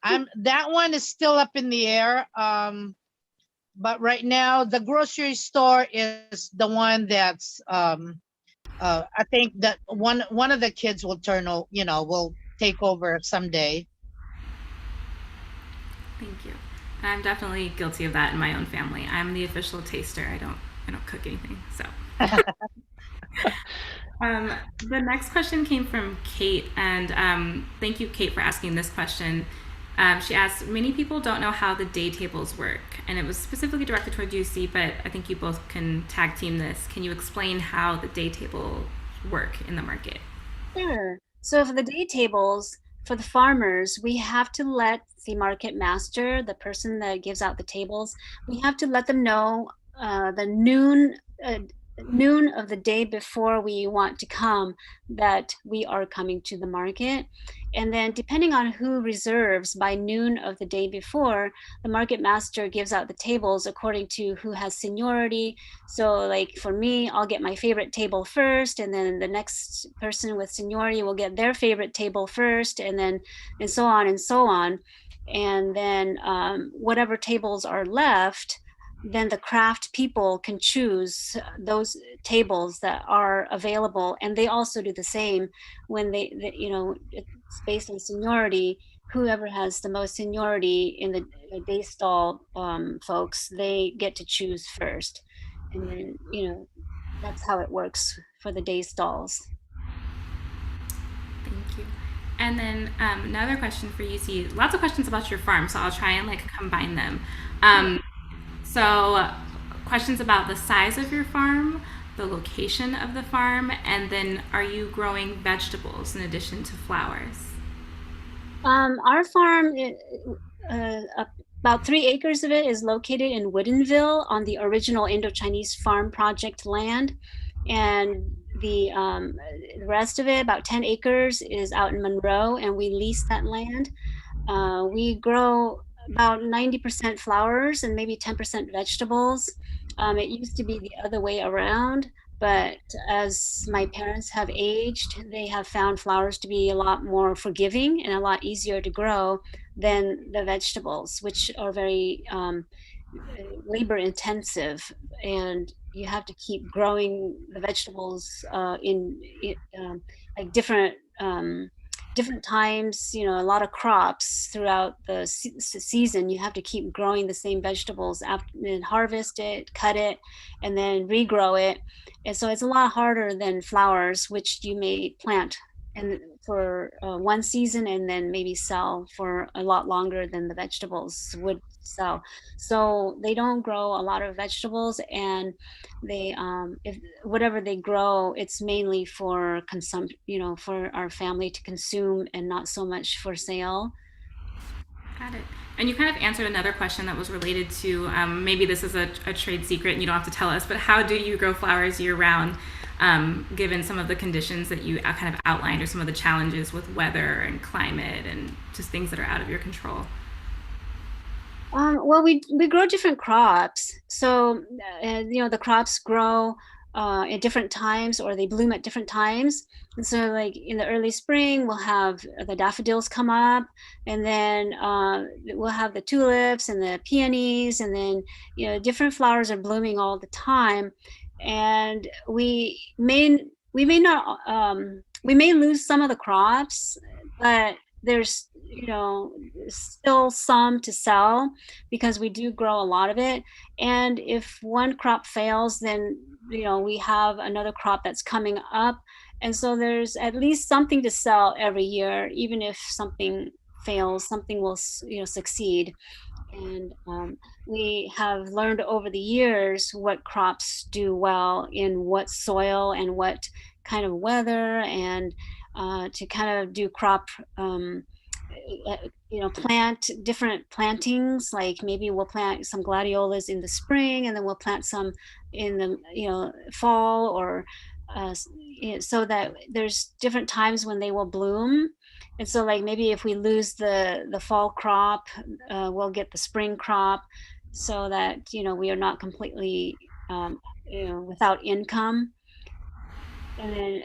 that one is still up in the air. But right now the grocery store is the one that's I think that one of the kids will will take over someday. Thank you. I'm definitely guilty of that in my own family. I'm the official taster. I don't cook anything. So the next question came from Kate, and thank you, Kate, for asking this question. She asked, many people don't know how the day tables work, and it was specifically directed toward UC, but I think you both can tag team this. Can you explain how the day tables work in the market? Sure. So for the day tables, for the farmers, we have to let the market master, the person that gives out the tables, we have to let them know the noon noon of the day before we want to come that we are coming to the market. And then depending on who reserves by noon of the day before, the market master gives out the tables according to who has seniority. So like for me, I'll get my favorite table first, and then the next person with seniority will get their favorite table first, and then and so on and so on. And then whatever tables are left, then the craft people can choose those tables that are available, and they also do the same when it's based on seniority. Whoever has the most seniority in the day stall folks, they get to choose first, and then that's how it works for the day stalls. Thank you. And then another question for you, see, lots of questions about your farm, so I'll try and like combine them. So questions about the size of your farm, the location of the farm, and then are you growing vegetables in addition to flowers? Our farm, about 3 acres of it is located in Woodinville on the original Indo-Chinese farm project land. And the rest of it, about 10 acres, is out in Monroe, and we lease that land. We grow about 90% flowers and maybe 10% vegetables. It used to be the other way around, but as my parents have aged, they have found flowers to be a lot more forgiving and a lot easier to grow than the vegetables, which are very labor intensive, and you have to keep growing the vegetables in like different times, a lot of crops throughout the season. You have to keep growing the same vegetables after, and harvest it, cut it, and then regrow it. And so it's a lot harder than flowers, which you may plant and for one season and then maybe sell for a lot longer than the vegetables would sell. So they don't grow a lot of vegetables, and they if whatever they grow, it's mainly for consumption, for our family to consume, and not so much for sale. Got it. And you kind of answered another question that was related to maybe this is a trade secret and you don't have to tell us, but how do you grow flowers year round given some of the conditions that you kind of outlined, or some of the challenges with weather and climate and just things that are out of your control? Well, we grow different crops. So, the crops grow at different times, or they bloom at different times. And so like in the early spring, we'll have the daffodils come up, and then we'll have the tulips and the peonies, and then, different flowers are blooming all the time. And we may lose some of the crops, but there's still some to sell because we do grow a lot of it. And if one crop fails, then we have another crop that's coming up, and so there's at least something to sell every year. Even if something fails, something will succeed. And we have learned over the years what crops do well in what soil and what kind of weather, and to kind of do crop plant different plantings. Like maybe we'll plant some gladiolas in the spring, and then we'll plant some in the fall, or so that there's different times when they will bloom. And so like maybe if we lose the fall crop, we'll get the spring crop, so that we are not completely without income. And then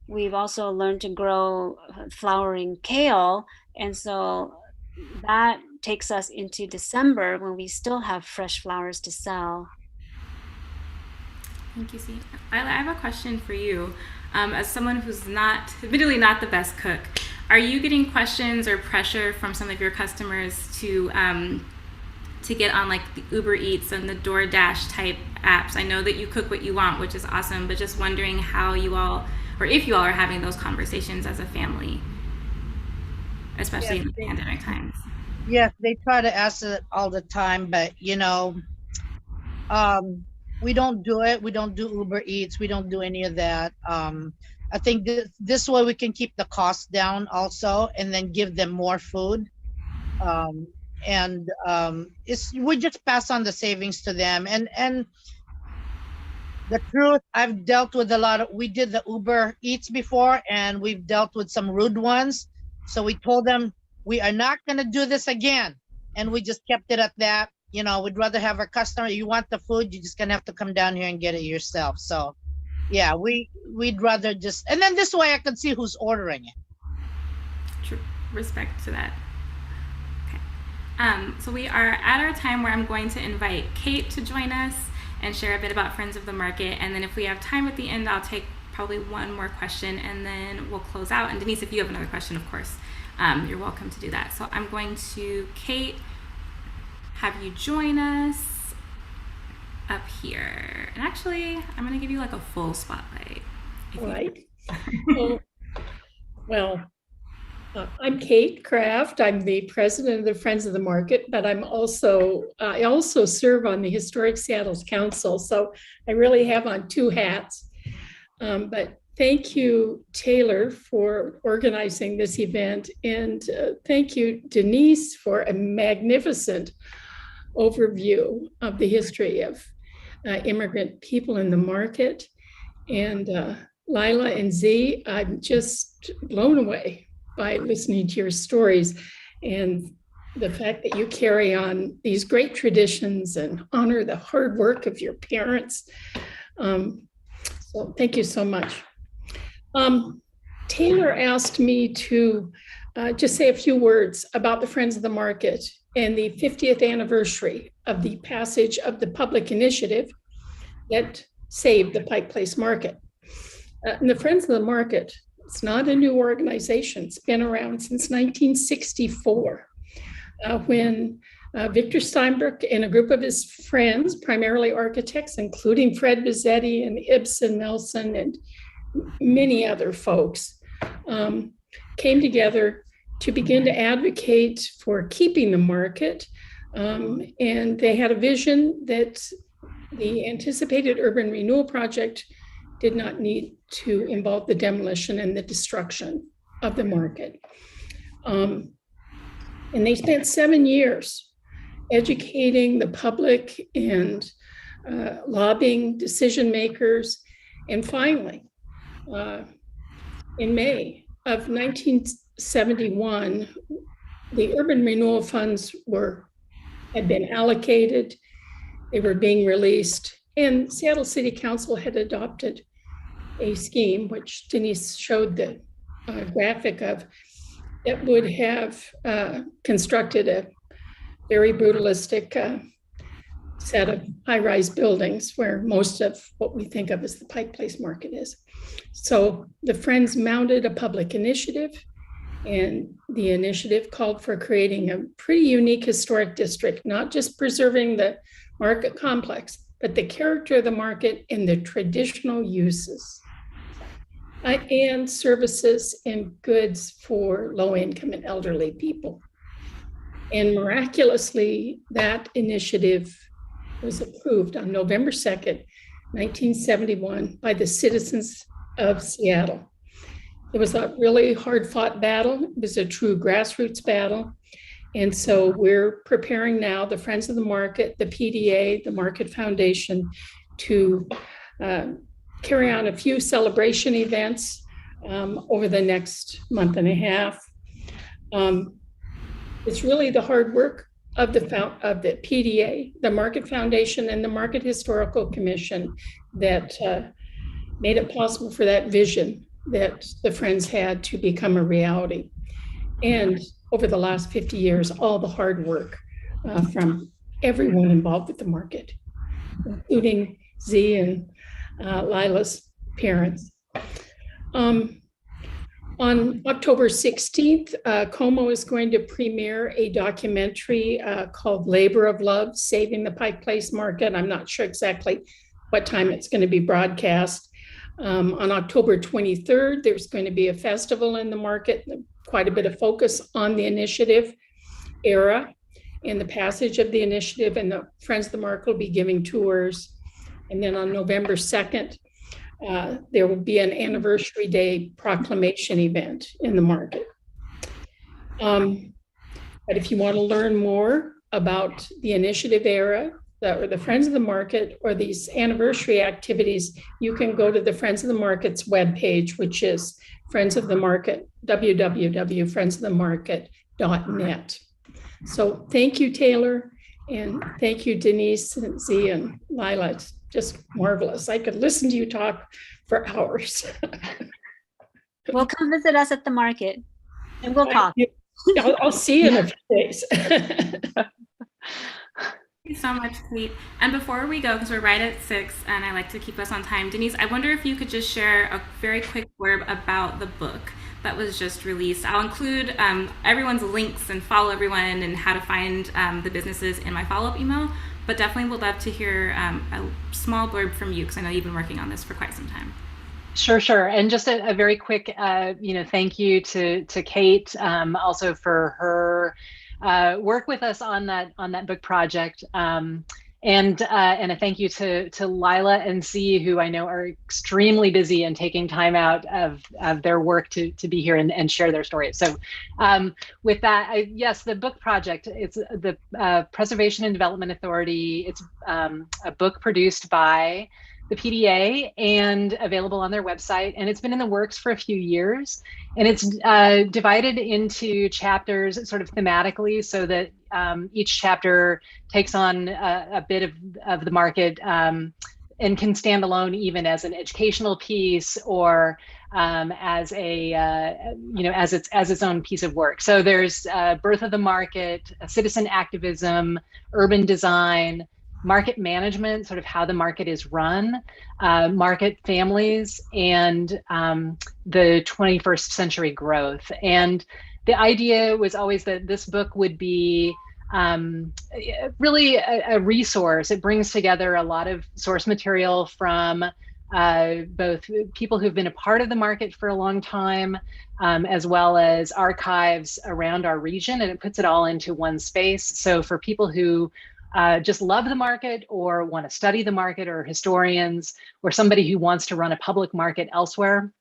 we've also learned to grow flowering kale, and so that takes us into December when we still have fresh flowers to sell. Thank you, C. I have a question for you. As someone who's admittedly not the best cook, are you getting questions or pressure from some of your customers to get on like the Uber Eats and the DoorDash type apps? I know that you cook what you want, which is awesome, but just wondering how you all, or if you all are having those conversations as a family, especially in the pandemic times. Yes, they try to ask it all the time, but we don't do it. We don't do Uber Eats. We don't do any of that. I think this way we can keep the costs down also, and then give them more food. We just pass on the savings to them. And The truth, I've dealt with a lot of, we did the Uber Eats before, and we've dealt with some rude ones. So we told them, we are not going to do this again. And we just kept it at that. You know, we'd rather have our customer, you want the food, you're just going to have to come down here and get it yourself. So yeah, we'd rather just, and then this way I can see who's ordering it. True. Respect to that. Okay. So we are at our time where I'm going to invite Kate to join us and share a bit about Friends of the Market. And then if we have time at the end, I'll take probably one more question and then we'll close out. And Denise, if you have another question, of course, you're welcome to do that. So I'm going to, Kate, have you join us up here. And actually, I'm going to give you like a full spotlight. Right. Well, I'm Kate Kraft. I'm the president of the Friends of the Market, but I also serve on the Historic Seattle's Council. So I really have on two hats. But thank you, Taylor, for organizing this event. And thank you, Denise, for a magnificent overview of the history of immigrant people in the market. And Lila and Z, I'm just blown away by listening to your stories and the fact that you carry on these great traditions and honor the hard work of your parents. So thank you so much. Taylor asked me to just say a few words about the Friends of the Market and the 50th anniversary of the passage of the public initiative that saved the Pike Place Market. And the Friends of the Market, it's not a new organization. It's been around since 1964, when Victor Steinbrück and a group of his friends, primarily architects, including Fred Bizzetti and Ibsen Nelson and many other folks, came together to begin to advocate for keeping the market. And they had a vision that the anticipated urban renewal project did not need to involve the demolition and the destruction of the market. And they spent 7 years educating the public and lobbying decision makers. And finally, in May of 1971, the urban renewal funds had been allocated, they were being released, and Seattle City Council had adopted a scheme, which Denise showed the graphic of, that would have constructed a very brutalistic set of high-rise buildings where most of what we think of as the Pike Place Market is. So the Friends mounted a public initiative, and the initiative called for creating a pretty unique historic district, not just preserving the market complex, but the character of the market and the traditional uses and services and goods for low-income and elderly people. And miraculously, that initiative was approved on November 2nd, 1971 by the citizens of Seattle. It was a really hard-fought battle. It was a true grassroots battle. And so we're preparing now, the Friends of the Market, the PDA, the Market Foundation, to carry on a few celebration events over the next month and a half. It's really the hard work of the PDA, the Market Foundation, and the Market Historical Commission that made it possible for that vision that the Friends had to become a reality. And over the last 50 years, all the hard work from everyone involved with the market, including Z and Lila's parents. On October 16th, Como is going to premiere a documentary called Labor of Love, Saving the Pike Place Market. I'm not sure exactly what time it's going to be broadcast. On October 23rd, there's going to be a festival in the market, quite a bit of focus on the initiative era and the passage of the initiative, and the Friends of the Market will be giving tours. And then on November 2nd, there will be an Anniversary Day proclamation event in the market. But if you want to learn more about the initiative era the Friends of the Market or these anniversary activities, you can go to the Friends of the Market's webpage, which is Friends of the Market, www.friendsofthemarket.net. So thank you, Taylor, and thank you, Denise and Z and Lila. It's just marvelous. I could listen to you talk for hours. Well, come visit us at the market and we'll talk. I'll see you in a few days. Thank you so much, Kate. And before we go, because we're right at 6 and I like to keep us on time, Denise, I wonder if you could just share a very quick blurb about the book that was just released. I'll include everyone's links and follow everyone and how to find the businesses in my follow-up email, but definitely would love to hear a small blurb from you, because I know you've been working on this for quite some time. Sure. And just a very quick, thank you to Kate, also for her work with us on that book project, and a thank you to Lila and C, who I know are extremely busy and taking time out of their work to be here and share their stories. So with that, yes, the book project, it's the Preservation and Development Authority. It's a book produced by the PDA and available on their website. And it's been in the works for a few years. And it's divided into chapters sort of thematically, so that each chapter takes on a bit of the market and can stand alone, even as an educational piece or as its own piece of work. So there's birth of the market, citizen activism, urban design, market management, sort of how the market is run, market families, and the 21st century growth. And the idea was always that this book would be really a resource. It brings together a lot of source material from both people who've been a part of the market for a long time, as well as archives around our region, and it puts it all into one space. So for people who just love the market or want to study the market, or historians, or somebody who wants to run a public market elsewhere,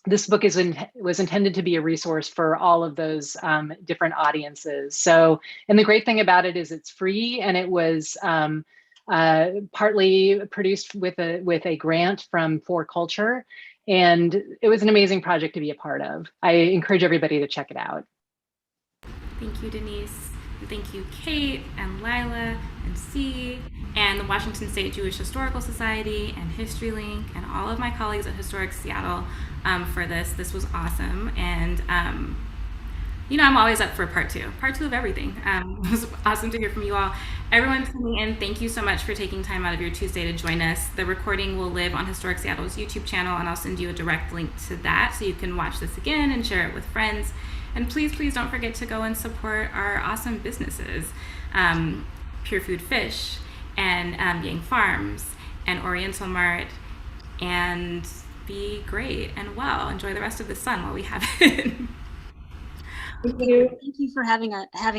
this book was intended to be a resource for all of those different audiences. So, and the great thing about it is it's free, and it was partly produced with a grant from For Culture, and it was an amazing project to be a part of. I encourage everybody to check it out. Thank you, Denise. And thank you, Kate and Lila and C and the Washington State Jewish Historical Society and HistoryLink and all of my colleagues at Historic Seattle for this. This was awesome. And, I'm always up for part two of everything. It was awesome to hear from you all. Everyone tuning in, thank you so much for taking time out of your Tuesday to join us. The recording will live on Historic Seattle's YouTube channel, and I'll send you a direct link to that so you can watch this again and share it with friends. And please don't forget to go and support our awesome businesses, Pure Food Fish and Yang Farms and Oriental Mart, and be great and well. Enjoy the rest of the sun while we have it. Thank you. Thank you for having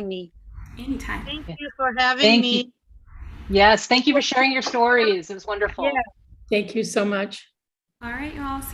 me. Anytime. Thank you for having me. You. Yes, thank you for sharing your stories. It was wonderful. Yeah. Thank you so much. All right, you all. See